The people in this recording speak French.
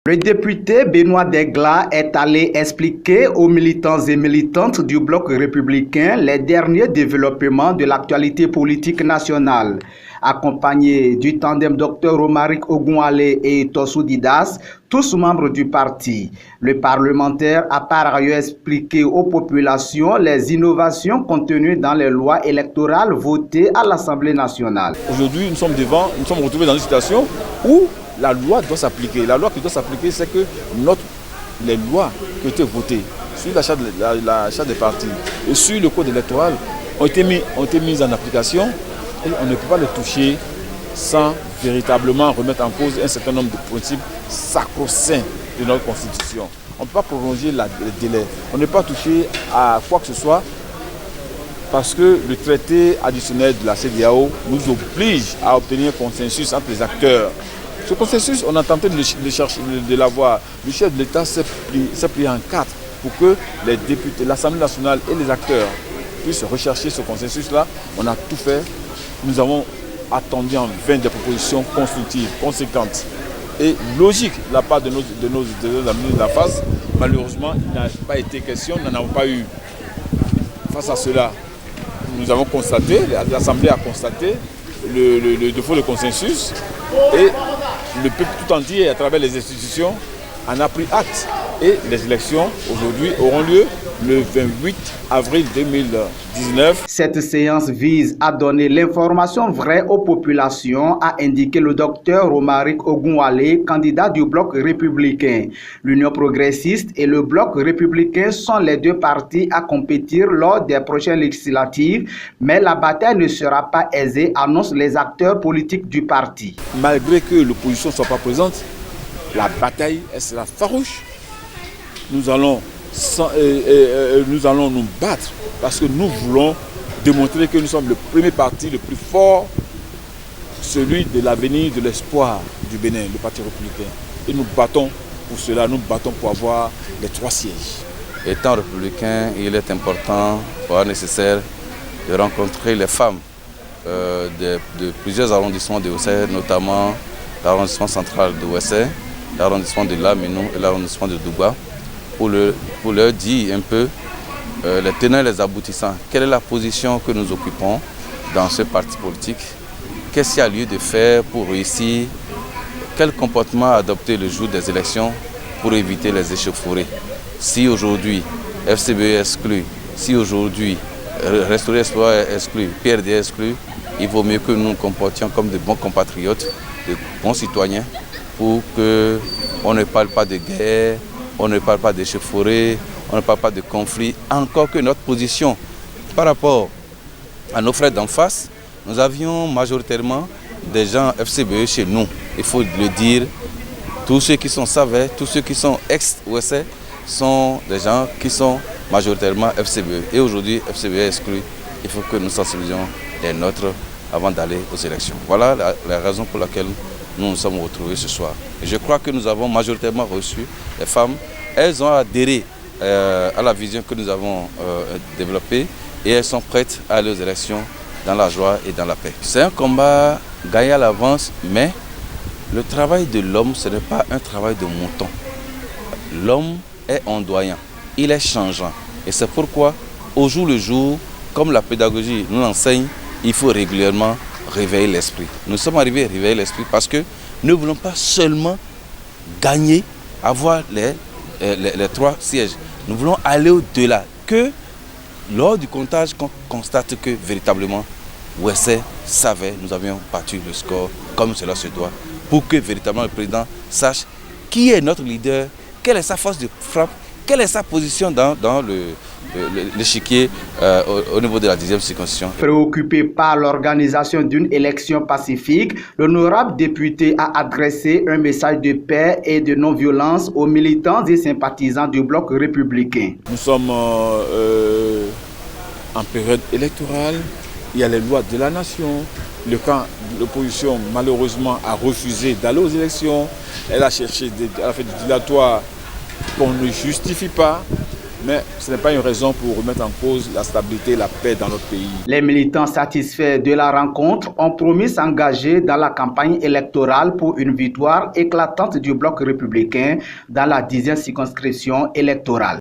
Le député Benoît Degla est allé expliquer aux militants et militantes du bloc républicain les derniers développements de l'actualité politique nationale. Accompagné du tandem Dr Romaric Ogunwale et Tossou Didas, tous membres du parti. Le parlementaire a par ailleurs expliqué aux populations les innovations contenues dans les lois électorales votées à l'Assemblée nationale. Aujourd'hui, nous sommes retrouvés dans une situation où la loi doit s'appliquer. La loi qui doit s'appliquer, c'est que les lois qui ont été votées sur la charte des partis et sur le code électoral ont été mises en application et on ne peut pas les toucher sans véritablement remettre en cause un certain nombre de principes sacro-saints de notre Constitution. On ne peut pas prolonger le délai. On ne peut pas toucher à quoi que ce soit parce que le traité additionnel de la CEDEAO nous oblige à obtenir un consensus entre les acteurs. Ce consensus, on a tenté de l'avoir. Le chef de l'État s'est plié en quatre pour que les députés, l'Assemblée nationale et les acteurs puissent rechercher ce consensus-là. On a tout fait. Nous avons attendu en vain des propositions constructives, conséquentes et logiques de la part de nos amis de la face. Malheureusement, il n'a pas été question, nous n'en avons pas eu. Face à cela, nous avons constaté, l'Assemblée a constaté le défaut de consensus et le peuple tout entier, à travers les institutions, en a pris acte. Et les élections, aujourd'hui, auront lieu le 28 avril 2019. Cette séance vise à donner l'information vraie aux populations, a indiqué le docteur Romaric Ogunwale, candidat du bloc républicain. L'Union progressiste et le bloc républicain sont les deux partis à compétir lors des prochaines législatives, mais la bataille ne sera pas aisée, annoncent les acteurs politiques du parti. Malgré que l'opposition ne soit pas présente, la bataille sera farouche. Nous allons nous battre parce que nous voulons démontrer que nous sommes le premier parti le plus fort, celui de l'avenir, de l'espoir du Bénin, le parti républicain. Et nous battons pour cela, nous battons pour avoir les 3 sièges. Étant républicain, il est important, voire nécessaire, de rencontrer les femmes de plusieurs arrondissements de Ouessé, notamment l'arrondissement central de Ouessé, l'arrondissement de Laminou et l'arrondissement de Douba, pour leur dire un peu les tenants et les aboutissants. Quelle est la position que nous occupons dans ce parti politique? Qu'est-ce qu'il y a lieu de faire pour réussir? Quel comportement adopter le jour des élections pour éviter les échauffourées? Si aujourd'hui FCBE est exclu, si aujourd'hui Restaurer Espoir est exclu, PRD est exclu, il vaut mieux que nous nous comportions comme de bons compatriotes, de bons citoyens, pour qu'on ne parle pas de guerre, on ne parle pas d'échauffourée, on ne parle pas de conflit. Encore que notre position par rapport à nos frères d'en face, nous avions majoritairement des gens FCBE chez nous. Il faut le dire, tous ceux qui sont Savais, tous ceux qui sont ex-OSC sont des gens qui sont majoritairement FCBE. Et aujourd'hui, FCBE est exclu. Il faut que nous sensibilisions les nôtres avant d'aller aux élections. Voilà la raison pour laquelle nous nous sommes retrouvés ce soir. Et je crois que nous avons majoritairement reçu les femmes. Elles ont adhéré à la vision que nous avons développée et elles sont prêtes à aller aux élections dans la joie et dans la paix. C'est un combat gagné à l'avance, mais le travail de l'homme, ce n'est pas un travail de mouton. L'homme est ondoyant, il est changeant. Et c'est pourquoi, au jour le jour, comme la pédagogie nous l'enseigne, il faut régulièrement réveiller l'esprit. Nous sommes arrivés à réveiller l'esprit parce que nous ne voulons pas seulement gagner, avoir les 3 sièges. Nous voulons aller au-delà, que lors du comptage, qu'on constate que véritablement, Ouessé savait, nous avions battu le score comme cela se doit, pour que véritablement le président sache qui est notre leader, quelle est sa force de frappe, quelle est sa position dans l'échiquier au niveau de la 10e circonscription. Préoccupé par l'organisation d'une élection pacifique, l'honorable député a adressé un message de paix et de non-violence aux militants et sympathisants du bloc républicain. Nous sommes en période électorale, il y a les lois de la nation. Le camp de l'opposition, malheureusement, a refusé d'aller aux élections. Elle a cherché, elle a fait des dilatoires qu'on ne justifie pas. mais ce n'est pas une raison pour remettre en cause la stabilité et la paix dans notre pays. Les militants satisfaits de la rencontre ont promis s'engager dans la campagne électorale pour une victoire éclatante du bloc républicain dans la 10e circonscription électorale.